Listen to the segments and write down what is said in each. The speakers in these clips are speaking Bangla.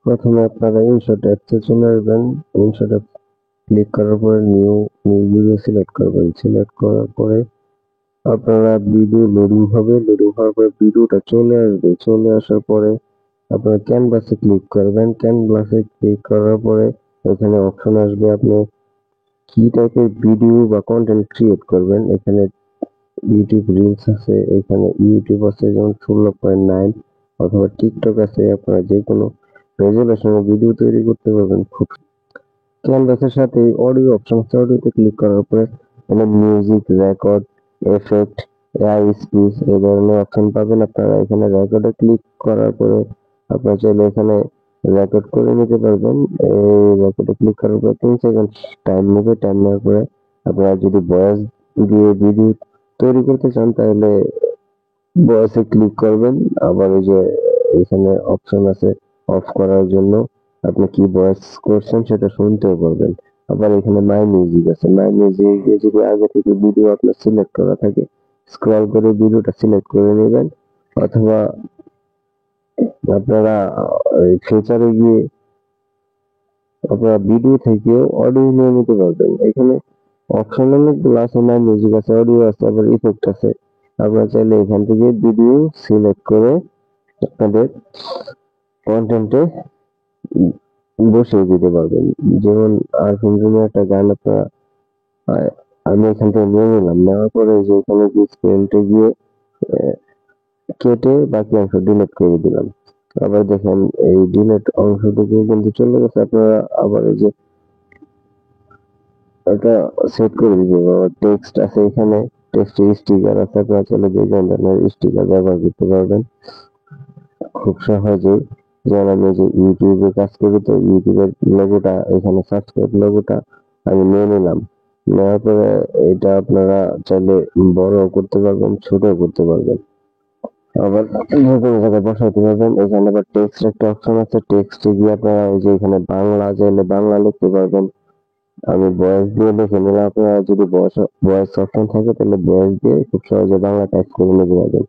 প্রথমে আপনারা ইনশট অ্যাপসে চলে আসবেন। ইনশট অ্যাপ ক্লিক করার পরে নিউ ভিডিও সিলেক্ট করবেন। সিলেক্ট করার পরে আপনারা ভিডিও লোডিং হবে। লোডিং হওয়ার পরে ভিডিওটা চলে আসবে। চলে আসার পরে আপনারা ক্যানভাসে ক্লিক করবেন। ক্যানভাসে ক্লিক করার পরে এখানে অপশন আসবে আপনি কি টাইপের ভিডিও বা কন্টেন্ট ক্রিয়েট করবেন। এখানে ইউটিউব রিলস আছে, এখানে ইউটিউব আছে যেমন 16.9 অথবা টিকটক আছে। আপনারা যে কোনো রেজুলেশনে ভিডিও তৈরি করতে পারবেন। খুব ক্যানভাসের সাথে অডিও অপশন আছে, অডিওতে ক্লিক করার পরে এখানে music, record, effect, AI speech এই ধরনের অপশন পাবেন। আপনারা এখানে রেকর্ডে ক্লিক করার পরে আপনারা চাইলে এখানে রেকর্ড করে নিতে পারবেন। এই রেকর্ডে ক্লিক করার পরে 3 সেকেন্ড টাইম নেবে। টাইম নেওয়ার পরে আপনারা যদি ভয়েস দিয়ে ভিডিও তৈরি করতে চান তাহলে ভয়েসে ক্লিক করবেন। আবার ওই যে এখানে অপশন আছে অফ করার জন্য, আপনি কি ভয়েস করছেন সেটা শুনতেও পারবেন। আবার এখানে মাই মিউজিক আছে, মাই মিউজিকে যদি আগে থেকে ভিডিও আপনার সিলেক্ট করা থাকে স্ক্রল করে ভিডিওটা সিলেক্ট করে নেবেন, অথবা আপনারা ফিচারে গিয়ে আপনারা ভিডিও থেকেও অডিও নিয়ে নিতে পারবেন। এখানে অপশন অনেকগুলো আছে, মাই মিউজিক আছে, অডিও আছে, আবার ইফেক্ট আছে। আপনারা চাইলে এখান থেকে ভিডিও সিলেক্ট করে আপনাদের কন্টেন্টে বসিয়ে দিতে পারবেন। যেমন আরফিন রুমির একটা গান আপনারা আমি এখান থেকে নিয়ে নিলাম। নেওয়ার পরে যে এখানে যে স্পেলটা গিয়ে কেটে বাকি অংশ ডিলিট করে দিলাম। আবার দেখেন এই ডিলিট অংশটুকু কিন্তু চলে গেছে। আপনারা আবার এই যে এটা সেট করে দিতে পারবেন। টেক্সট আছে এখানে, টেক্সটের স্টিকার আছে, আপনারা চাইলে যে কোনো ধরনের স্টিকার ব্যবহার করতে পারবেন খুব সহজেই। যেমন আমি যে ইউটিউবে কাজ করি, তো ইউটিউবের লোগোটা এখানে সাবস্ক্রাইব লোগোটা আমি নিয়ে নিলাম। নেওয়ার পরে এটা আপনারা চাইলে বড় করতে পারবেন, ছোট করতে পারবেন, আবার যে কোনো জায়গায় বসাইতে পারবেন। এখানে আবার টেক্সট একটা অপশন আছে, টেক্সটে গিয়ে আপনারা ওই যে এখানে বাংলা চাইলে বাংলা লিখতে পারবেন। আমি ভয়েস দিয়ে লিখে নিলাম। আপনারা যদি ভয়েস অপশন থাকে তাহলে ভয়েস দিয়ে খুব সহজে বাংলা টাইপ করে নিতে পারবেন।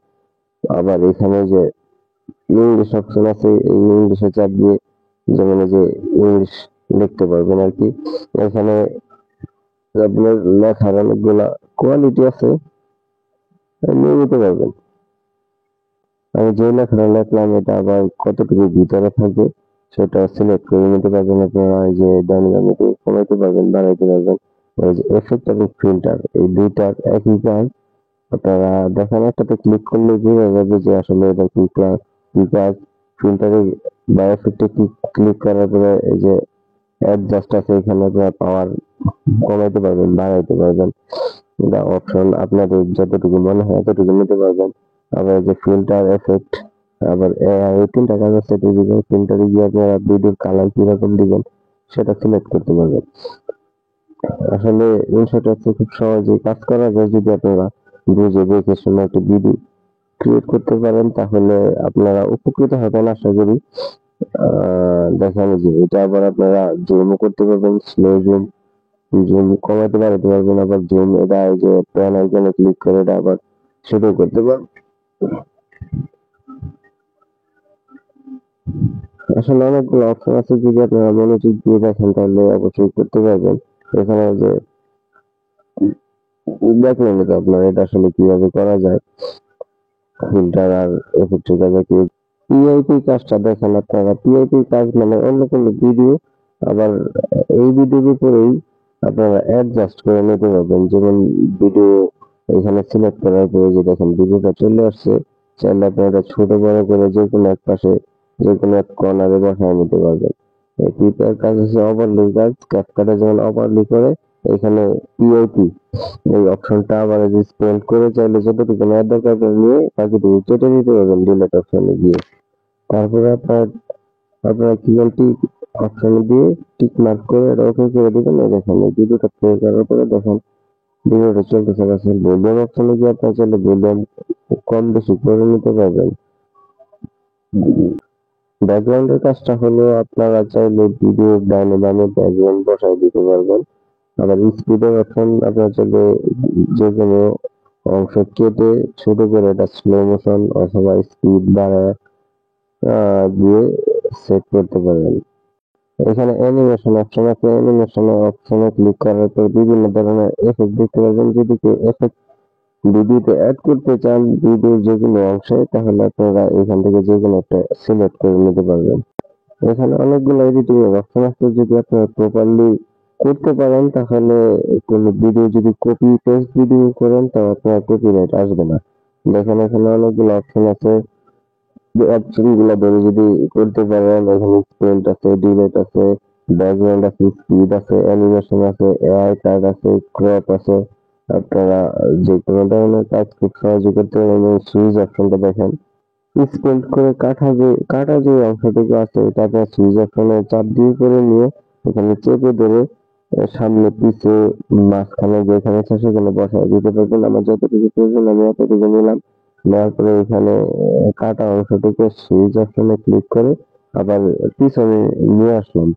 আবার এখানে যে ইংলিশ অপশন আছে, এই ইংলিশে চাপ দিয়ে যেমন এই যে ইংলিশ লিখতে পারবেন আর কি। এখানে আপনার লেখার অনেকগুলা কোয়ালিটি আছে, নিয়ে নিতে পারবেন। আমি যে লেখাটা লিখলাম এটা আবার কতটুকু ভিতরে থাকবে সেটা সিলেক্ট করে নিতে পারবেন। আপনারা এই যে ডাইনামিক কমাইতে পারবেন, বাড়াইতে পারবেন। ওই যে এফেক্ট এবং ফিল্টার এই দুইটার একই কাজ। আপনারা দেখেন একটাতে ক্লিক করলে বোঝা যাবে যে আসলে এটা কি কাজ। ফিল্টারে বা এফেক্টে ক্লিক করার পরে এই যে অ্যাডজাস্ট আছে, এখানে আপনারা পাওয়ার কমাইতে পারবেন, বাড়াইতে পারবেন। এটা অপশন আপনাদের যতটুকু মনে হয় ততটুকু নিতে পারবেন। আবার যে ফিল্টার, এফেক্ট, আবার এই তিনটা কাজ আছে। দিবেন ফিল্টারে গিয়ে আপনারা ভিডিওর কালার কিরকম দিবেন সেটা সিলেক্ট করতে পারবেন। আসলে ইনশট অ্যাপসে খুব সহজেই কাজ করা যায় যদি আপনারা বুঝে দেখে শুনে একটা ভিডিও ক্রিয়েট করতে পারেন, তাহলে আপনারা উপকৃত হবেন আশা করি। দেখেন যে এটা আবার আপনারা জুমও করতে পারবেন, স্লো জুম, জুম কমাতে বাড়াতে পারবেন। আবার জুম এটা এই যে প্যান আইকনে ক্লিক করে এটা আবার ছোট করতে পারবেন। আসলে অনেকগুলো অপশন আছে, যদি আপনারা মনোযোগ দিয়ে দেখেন তাহলে অবশ্যই করতে পারবেন। এখানে যে দেখলেন তো আপনারা এটা আসলে কিভাবে করা যায়, ফিল্টার আর এফেক্টের কাজে কি পিআইপি কাজটা দেখেন। আপনারা পিআইপি কাজ মানে অন্য কোনো ভিডিও আবার এই ভিডিওর উপরেই আপনারা অ্যাডজাস্ট করে নিতে পারবেন। যেমন ভিডিও এখানে সিলেক্ট করার পরে যে দেখেন ভিডিওটা চলে আসছে, চাইলে আপনারা এটা ছোট বড় করে যে কোনো এক পাশে যে কোনো এক কর্নারে বসায় নিতে পারবেন। এই পিআইপির কাজ হচ্ছে ওভারলি কাজ। ক্যাপকাটে যেমন ওভারলি করে, এখানে পিআইপি এই অপশনটা আবার এই যে স্পেন্ড করে চাইলে যতটুকু নেওয়ার দরকার পড়ে নিয়ে বাকিটুকু কেটে নিতে পারবেন ডিলেট অপশনে গিয়ে। তারপরে আপনারা কি অপশনে দিয়ে টিক মার্ক করে এটা ওকে করে দিবেন। এই দেখেন এই ভিডিওটা প্লে করার পরে দেখেন ভিডিওটা চলতেছে। পাচ্ছেন ভলিউম অপশনে গিয়ে আপনারা চাইলে ভলিউম কম বেশি করে নিতে পারবেন। ব্যাকগ্রাউন্ডের কাজটা হলো আপনারা চাইলে ভিডিওর ডাইনে বামে ব্যাকগ্রাউন্ড বসায় দিতে পারবেন। আবার স্পিডের অপশন আপনারা চাইলে যে কোনো অংশ কেটে ছোট করে এটা স্লো মোশন অথবা স্পিড বাড়ায় দিয়ে সেট করতে পারবেন। এখানে অ্যানিমেশন অপশন আছে, অ্যানিমেশন অপশনে ক্লিক করার পর বিভিন্ন ধরনের এফেক্ট দেখতে পারবেন। যদি কেউ এফেক্ট ভিডিওতে অ্যাড করতে চান ভিডিওর যে কোনো অংশে, তাহলে আপনারা এখান থেকে যে কোনো একটা সিলেক্ট করে নিতে পারবেন। এখানে অনেকগুলো এডিটিং এর অপশন আছে, যদি আপনারা প্রপারলি করতে পারেন তাহলে কোনো ভিডিও যদি কপি পেস্ট ভিডিও করেন তাও আপনার কপিরাইট আসবে না। দেখেন এখানে অনেকগুলো অপশন আছে, যে অপশন গুলা ধরে যদি করতে পারেন, এখানে স্পেন্ট আছে, ডিলেট আছে, ব্যাকগ্রাউন্ড আছে, স্পিড আছে, অ্যানিমেশন আছে, এআই কার্ড আছে, ক্রপ আছে। আপনারা যে কোনো ধরনের কাজ খুব সহজে করতে পারেন। সুইচ অপশনটা দেখেন, স্পেন্ট করে কাটা যে অংশটুকু আছে এটা আপনার সুইচ অপশনে চাপ দিয়ে করে নিয়ে এখানে চেপে ধরে সামনে পিছে মাঝখানে যেখানে আছে সেখানে বসায় দিতে পারবেন। আমার যতটুকু প্রয়োজন আমি এতটুকু নিলাম, নেওয়ার পরে এখানে কাটা অংশটুকু সুইচ অপশনে ক্লিক করে আবার পিছনে নিয়ে আসলাম।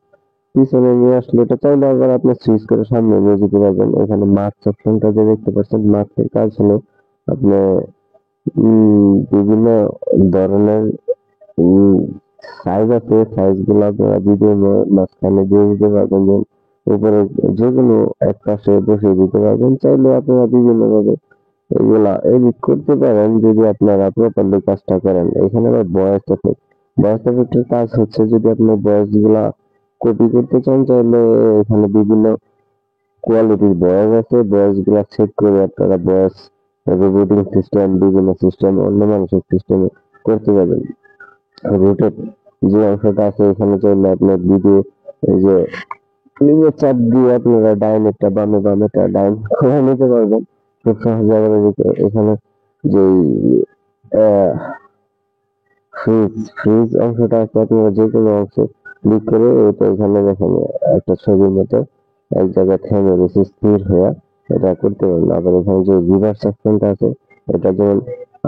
পিছনে নিয়ে আসলে এটা চাইলে আবার আপনি সুইচ করে সামনে নিয়ে যেতে পারবেন। এখানে মার্কস অপশনটা যে দেখতে পাচ্ছেন, মার্কসের কাজ হলো আপনি বিভিন্ন ধরনের সাইজ আছে, সাইজ গুলো আপনারা ভিডিওর মাঝখানে দিয়ে দিতে পারবেন, যে উপরে যে কোনো এক পাশে বসিয়ে দিতে পারবেন। চাইলে আপনারা বিভিন্ন ভাবে এগুলা এডিট করতে পারেন যদি আপনারা প্রপারলি কাজটা করেন। এখানে আবার ভয়েস এফেক্টের কাজ হচ্ছে, যদি আপনি ভয়েস গুলা কপি করতে চান তাহলে এখানে বিভিন্ন কোয়ালিটির ভয়েস আছে, ভয়েস গুলা সেট করে আপনারা ভয়েস রেকর্ডিং সিস্টেম, বিভিন্ন সিস্টেম, অন্য মানুষের সিস্টেমে করতে পারবেন। রোটেট যে অংশটা আছে এখানে চাইলে আপনার ভিডিও এই যে নিজের চাপ দিয়ে আপনারা ডাইনেরটা বামে, বামেটা ডাইন করে নিতে পারবেন খুব সহজে। আবার এখানে যে ফ্রিজ অংশটা আছে, আপনারা যে কোনো অংশে ক্লিক করে এটা এখানে দেখেন একটা ছবির মতো এক জায়গায় থেমে রয়েছে স্থির হয়ে, এটা করতে পারবেন। আবার এখানে যে রিভার্স অপশনটা আছে, এটা যেমন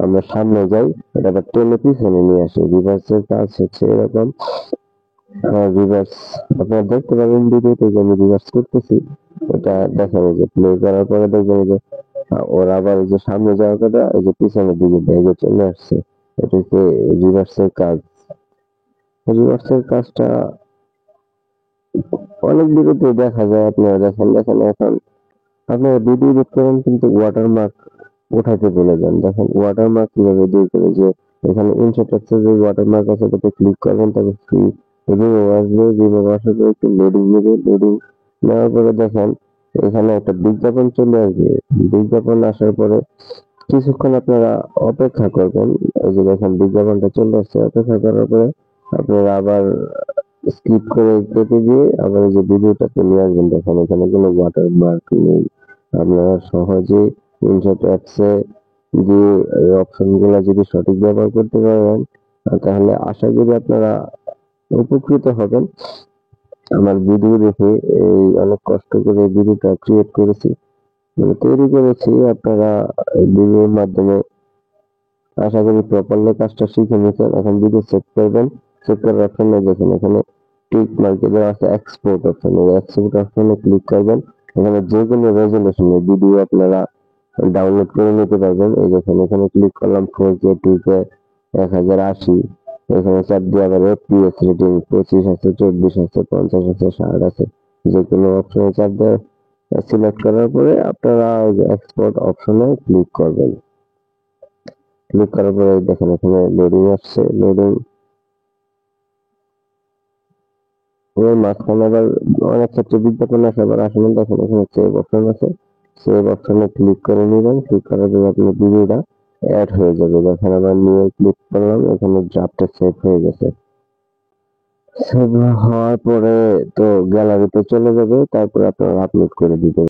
আমরা সামনে যাই এটা আবার টেনে পিছনে নিয়ে আসে। রিভার্সের কাজ হচ্ছে এরকম, রিভার্স আপনারা দেখতে পাবেন ভিডিওতে যে আমি রিভার্স করতেছি। এটা দেখেন যে প্লে করার পরে দেখবেন যে ওর আবার যে সামনে যাওয়ার কথা এই যে পিছনের দিকে ভেগে চলে আসছে। এটা হচ্ছে রিভার্সের কাজ। রিভার্সের কাজটা অনেক ভিডিওতে দেখা যায়। আপনারা দেখেন এখন আপনারা ভিডিও এডিট করেন কিন্তু ওয়াটারমার্ক উঠাইতে ভুলে যান। দেখেন ওয়াটারমার্ক কিভাবে দূর করে, যে এখানে ইনসার্ট টেক্সটে যে ওয়াটারমার্ক আছে ওটাতে ক্লিক করবেন, তারপর ফ্রি রিমুভ আসবে, রিমুভ আসার পরে একটু লোডিং নেবে, লোডিং নেওয়ার পরে দেখেন এখানে একটা বিজ্ঞাপন চলে আসবে। বিজ্ঞাপন আসার পরে কিছুক্ষণ আপনারা অপেক্ষা করবেন। এই যে দেখেন বিজ্ঞাপনটা চলে আসছে, অপেক্ষা করার পরে আপনারা আবার স্কিপ করে কেটে দিয়ে আবার এই যে ভিডিওটাকে নিয়ে আসবেন। দেখেন এখানে কোনো ওয়াটারমার্ক নেই। আপনারা সহজে ইনশট অ্যাপসে দিয়ে এই অপশন গুলা যদি সঠিক ব্যবহার করতে পারেন তাহলে আশা করি আপনারা উপকৃত হবেন। আমার ভিডিও দেখে এই অনেক কষ্ট করে ভিডিওটা ক্রিয়েট করেছি, মানে তৈরি করেছি। আপনারা এই ভিডিওর মাধ্যমে আশা করি প্রপারলি কাজটা শিখে নিয়েছেন। এখন ভিডিও সেভ করবেন, সেভ করার অপশনে দেখেন এখানে টিক মার্ক দেওয়া আছে, এক্সপোর্ট অপশন, এই এক্সপোর্ট অপশনে ক্লিক করবেন। এখানে যে কোনো রেজলিউশনে ভিডিও আপনারা ডাউনলোড করে নিতে পারবেন। এই দেখেন এখানে ক্লিক করলাম 4K 2K 1080, এখানে চাপ দিয়ে আবার এফপিএস রেটিং 25 আছে, 24 আছে, 50 আছে, 60 আছে, যে কোনো অপশনে চাপ দিয়ে সিলেক্ট করার পরে আপনারা এক্সপোর্ট অপশনে ক্লিক করবেন। ক্লিক করার পরে দেখেন এখানে লোডিং আসছে, লোডিং এর মাঝখানে আবার অনেক ক্ষেত্রে বিজ্ঞাপন আসে, আবার আসলে দেখেন এখানে সেভ অপশন আছে, সেভ অপশনে ক্লিক করে নিবেন। ক্লিক করার পরে আপনার ভিডিওটা অ্যাড হয়ে যাবে। দেখেন আবার নিয়ে ক্লিক করলাম, এখানে ড্রাফটে সেভ হয়ে গেছে। সেভ হওয়ার পরে তো গ্যালারিতে চলে যাবে, তারপরে আপনারা আপলোড করে দিতে